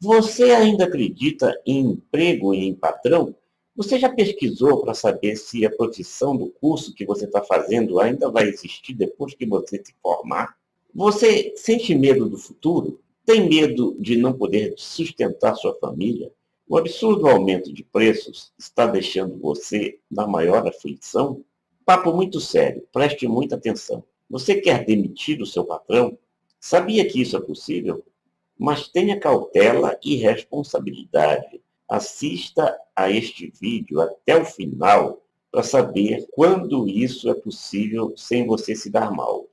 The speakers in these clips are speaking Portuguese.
Você ainda acredita em emprego e em patrão? Você já pesquisou para saber se a profissão do curso que você está fazendo ainda vai existir depois que você se formar? Você sente medo do futuro? Tem medo de não poder sustentar sua família? O absurdo aumento de preços está deixando você na maior aflição? Papo muito sério, preste muita atenção. Você quer demitir o seu patrão? Sabia que isso é possível? Mas tenha cautela e responsabilidade. Assista a este vídeo até o final para saber quando isso é possível sem você se dar mal.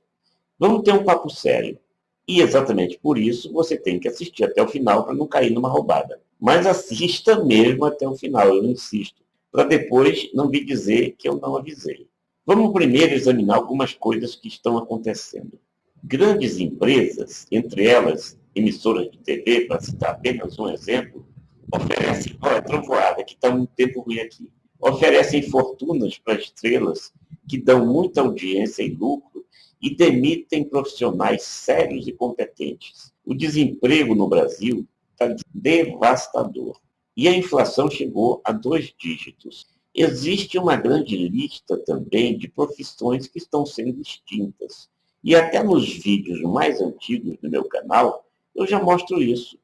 Vamos ter um papo sério. E exatamente por isso você tem que assistir até o final para não cair numa roubada. Mas assista mesmo até o final, eu insisto, para depois não vir dizer que eu não avisei. Vamos primeiro examinar algumas coisas que estão acontecendo. Grandes empresas, entre elas emissoras de TV, para citar apenas um exemplo, oferecem, olha, trovoada, que está muito tempo ruim aqui, oferecem fortunas para estrelas que dão muita audiência e lucro e demitem profissionais sérios e competentes. O desemprego no Brasil está devastador. E a inflação chegou a 2 dígitos. Existe uma grande lista também de profissões que estão sendo extintas. E até nos vídeos mais antigos do meu canal, eu já mostro isso.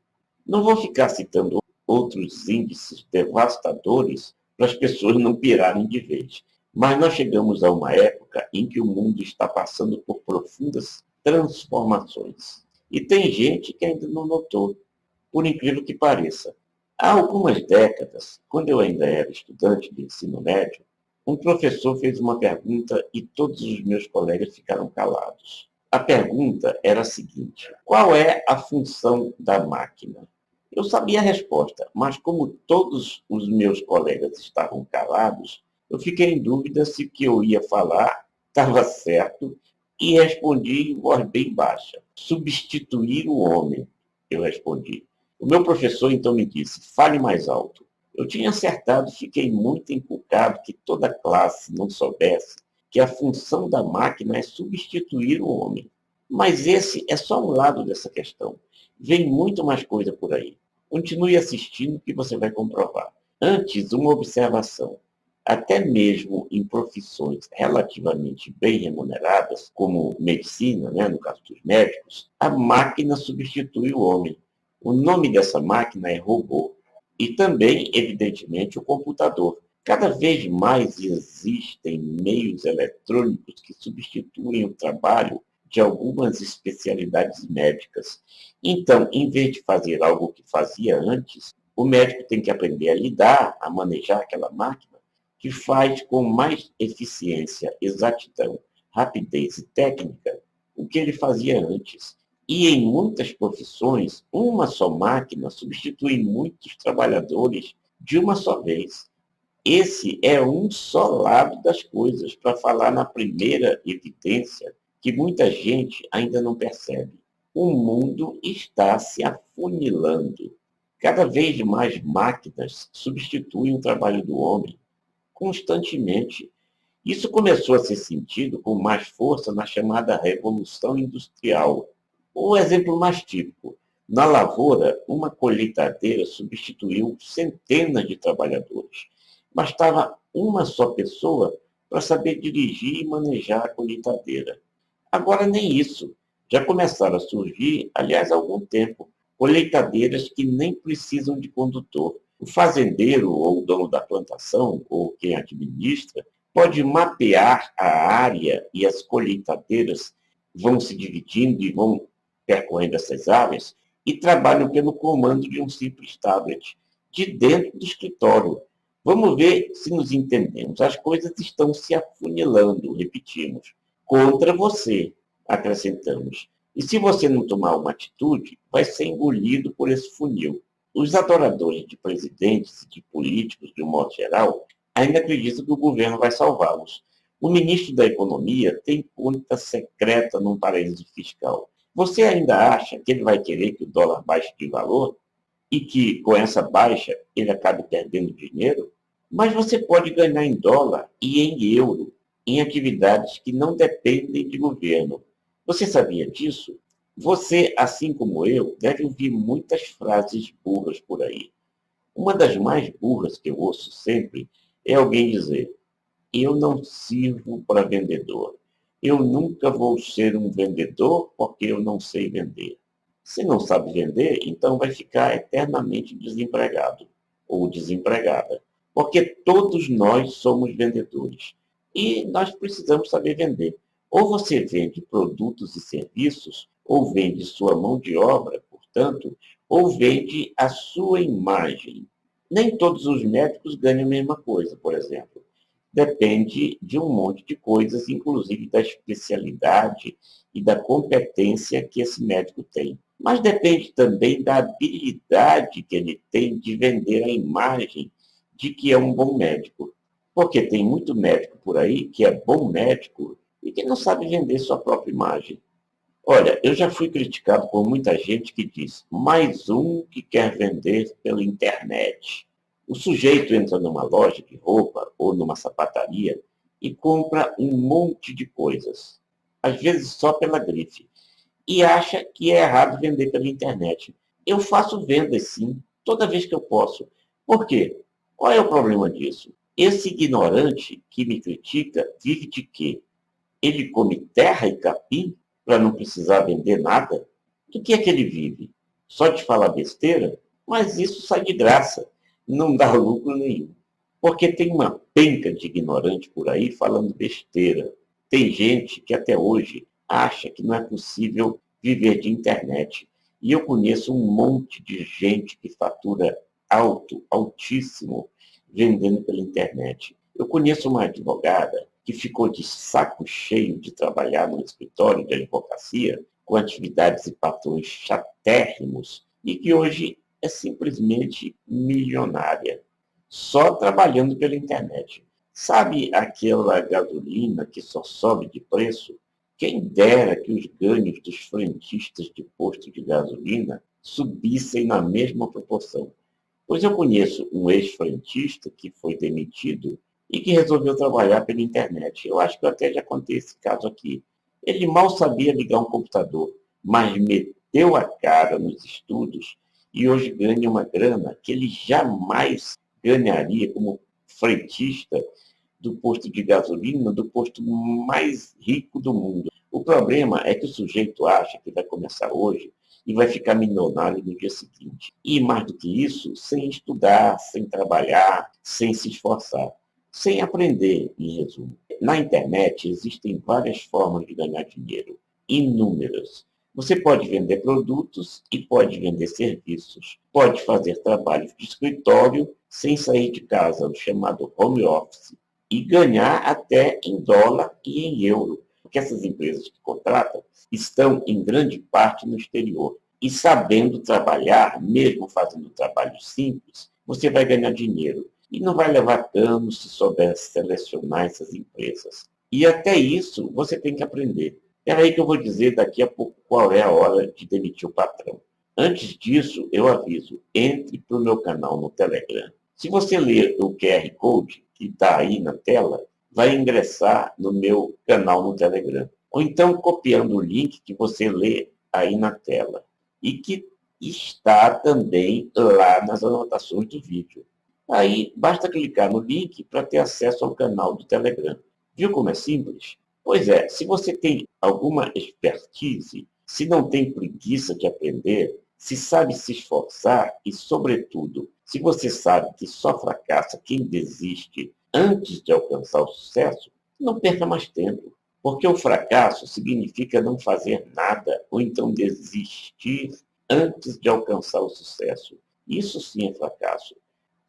Não vou ficar citando outros índices devastadores para as pessoas não pirarem de vez. Mas nós chegamos a uma época em que o mundo está passando por profundas transformações. E tem gente que ainda não notou, por incrível que pareça. Há algumas décadas, quando eu ainda era estudante de ensino médio, um professor fez uma pergunta e todos os meus colegas ficaram calados. A pergunta era a seguinte: qual é a função da máquina? Eu sabia a resposta, mas como todos os meus colegas estavam calados, eu fiquei em dúvida se o que eu ia falar estava certo e respondi em voz bem baixa. Substituir o homem, eu respondi. O meu professor então me disse, fale mais alto. Eu tinha acertado e fiquei muito encucado que toda classe não soubesse que a função da máquina é substituir o homem. Mas esse é só um lado dessa questão. Vem muito mais coisa por aí. Continue assistindo que você vai comprovar. Antes, uma observação. Até mesmo em profissões relativamente bem remuneradas, como medicina, né, no caso dos médicos, a máquina substitui o homem. O nome dessa máquina é robô. E também, evidentemente, o computador. Cada vez mais existem meios eletrônicos que substituem o trabalho de algumas especialidades médicas. Então, em vez de fazer algo que fazia antes, o médico tem que aprender a lidar, a manejar aquela máquina, que faz com mais eficiência, exatidão, rapidez e técnica o que ele fazia antes. E em muitas profissões, uma só máquina substitui muitos trabalhadores de uma só vez. Esse é um só lado das coisas, para falar na primeira evidência que muita gente ainda não percebe. O mundo está se afunilando. Cada vez mais máquinas substituem o trabalho do homem, constantemente. Isso começou a ser sentido com mais força na chamada Revolução Industrial. O exemplo mais típico, na lavoura, uma colheitadeira substituiu centenas de trabalhadores. Bastava uma só pessoa para saber dirigir e manejar a colheitadeira. Agora nem isso. Já começaram a surgir, aliás, há algum tempo, colheitadeiras que nem precisam de condutor. O fazendeiro ou o dono da plantação, ou quem administra, pode mapear a área e as colheitadeiras vão se dividindo e vão percorrendo essas áreas e trabalham pelo comando de um simples tablet, de dentro do escritório. Vamos ver se nos entendemos. As coisas estão se afunilando, repetimos, contra você, acrescentamos. E se você não tomar uma atitude, vai ser engolido por esse funil. Os adoradores de presidentes e de políticos, de um modo geral, ainda acreditam que o governo vai salvá-los. O ministro da Economia tem conta secreta num paraíso fiscal. Você ainda acha que ele vai querer que o dólar baixe de valor e que, com essa baixa, ele acabe perdendo dinheiro? Mas você pode ganhar em dólar e em euro, em atividades que não dependem de governo. Você sabia disso? Você, assim como eu, deve ouvir muitas frases burras por aí. Uma das mais burras que eu ouço sempre é alguém dizer: eu não sirvo para vendedor. Eu nunca vou ser um vendedor porque eu não sei vender. Se não sabe vender, então vai ficar eternamente desempregado ou desempregada. Porque todos nós somos vendedores. E nós precisamos saber vender. Ou você vende produtos e serviços, ou vende sua mão de obra, portanto, ou vende a sua imagem. Nem todos os médicos ganham a mesma coisa, por exemplo. Depende de um monte de coisas, inclusive da especialidade e da competência que esse médico tem. Mas depende também da habilidade que ele tem de vender a imagem de que é um bom médico. Porque tem muito médico por aí que é bom médico e que não sabe vender sua própria imagem. Olha, eu já fui criticado por muita gente que diz: mais um que quer vender pela internet. O sujeito entra numa loja de roupa ou numa sapataria e compra um monte de coisas, às vezes só pela grife, e acha que é errado vender pela internet. Eu faço vendas sim, toda vez que eu posso. Por quê? Qual é o problema disso? Esse ignorante que me critica vive de quê? Ele come terra e capim para não precisar vender nada? Do que é que ele vive? Só de falar besteira? Mas isso sai de graça, não dá lucro nenhum. Porque tem uma penca de ignorante por aí falando besteira. Tem gente que até hoje acha que não é possível viver de internet. E eu conheço um monte de gente que fatura alto, altíssimo, vendendo pela internet. Eu conheço uma advogada que ficou de saco cheio de trabalhar no escritório de advocacia, com atividades e patrões chatérrimos, e que hoje é simplesmente milionária, só trabalhando pela internet. Sabe aquela gasolina que só sobe de preço? Quem dera que os ganhos dos frentistas de posto de gasolina subissem na mesma proporção. Pois eu conheço um ex-frentista que foi demitido e que resolveu trabalhar pela internet. Eu acho que eu até já contei esse caso aqui. Ele mal sabia ligar um computador, mas meteu a cara nos estudos e hoje ganha uma grana que ele jamais ganharia como frentista do posto de gasolina, do posto mais rico do mundo. O problema é que o sujeito acha que vai começar hoje e vai ficar milionário no dia seguinte. E mais do que isso, sem estudar, sem trabalhar, sem se esforçar, sem aprender, em resumo. Na internet existem várias formas de ganhar dinheiro, inúmeras. Você pode vender produtos e pode vender serviços. Pode fazer trabalhos de escritório sem sair de casa, o chamado home office, e ganhar até em dólar e em euro, porque essas empresas que contratam estão em grande parte no exterior. E sabendo trabalhar, mesmo fazendo trabalho simples, você vai ganhar dinheiro. E não vai levar anos se souber selecionar essas empresas. E até isso você tem que aprender. É aí que eu vou dizer daqui a pouco qual é a hora de demitir o patrão. Antes disso, eu aviso, entre para o meu canal no Telegram. Se você ler o QR Code que está aí na tela, vai ingressar no meu canal no Telegram. Ou então copiando o link que você lê aí na tela. E que está também lá nas anotações do vídeo. Aí basta clicar no link para ter acesso ao canal do Telegram. Viu como é simples? Pois é, se você tem alguma expertise, se não tem preguiça de aprender, se sabe se esforçar e, sobretudo, se você sabe que só fracassa quem desiste antes de alcançar o sucesso, não perca mais tempo. Porque o fracasso significa não fazer nada ou então desistir antes de alcançar o sucesso. Isso sim é fracasso.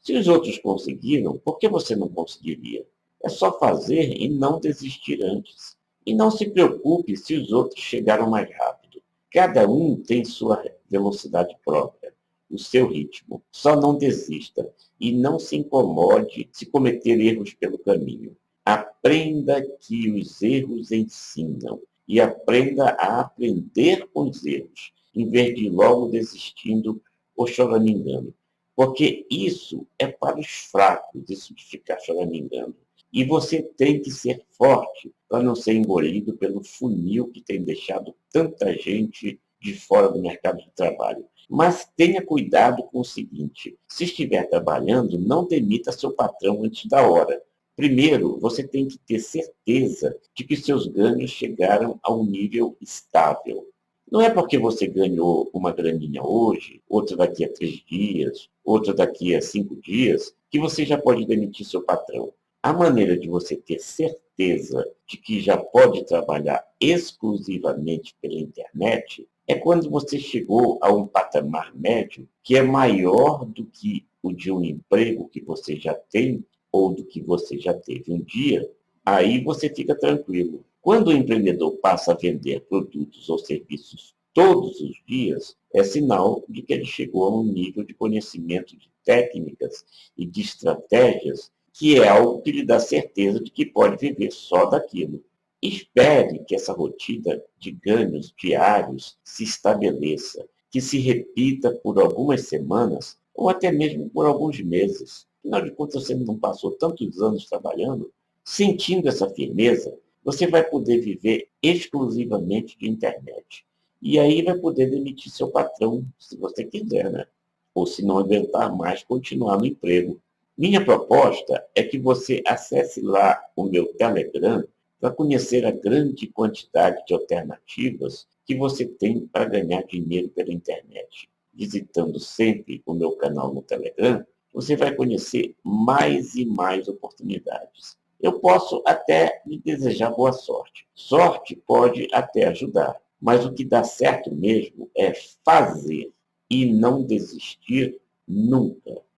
Se os outros conseguiram, por que você não conseguiria? É só fazer e não desistir antes. E não se preocupe se os outros chegaram mais rápido. Cada um tem sua velocidade própria, o seu ritmo. Só não desista e não se incomode se cometer erros pelo caminho. Aprenda que os erros ensinam e aprenda a aprender com os erros, em vez de ir logo desistindo ou choramingando. Porque isso é para os fracos, isso de ficar choramingando. E você tem que ser forte para não ser engolido pelo funil que tem deixado tanta gente de fora do mercado de trabalho. Mas tenha cuidado com o seguinte: se estiver trabalhando, não demita seu patrão antes da hora. Primeiro, você tem que ter certeza de que seus ganhos chegaram a um nível estável. Não é porque você ganhou uma graninha hoje, outra daqui a 3 dias, outra daqui a 5 dias, que você já pode demitir seu patrão. A maneira de você ter certeza de que já pode trabalhar exclusivamente pela internet é quando você chegou a um patamar médio que é maior do que o de um emprego que você já tem ou do que você já teve um dia, aí você fica tranquilo. Quando o empreendedor passa a vender produtos ou serviços todos os dias, é sinal de que ele chegou a um nível de conhecimento de técnicas e de estratégias que é algo que lhe dá certeza de que pode viver só daquilo. Espere que essa rotina de ganhos diários se estabeleça, que se repita por algumas semanas ou até mesmo por alguns meses. Afinal de contas, você não passou tantos anos trabalhando. Sentindo essa firmeza, você vai poder viver exclusivamente de internet. E aí vai poder demitir seu patrão, se você quiser, né? Ou se não aguentar mais, continuar no emprego. Minha proposta é que você acesse lá o meu Telegram para conhecer a grande quantidade de alternativas que você tem para ganhar dinheiro pela internet. Visitando sempre o meu canal no Telegram, você vai conhecer mais e mais oportunidades. Eu posso até lhe desejar boa sorte. Sorte pode até ajudar, mas o que dá certo mesmo é fazer e não desistir nunca.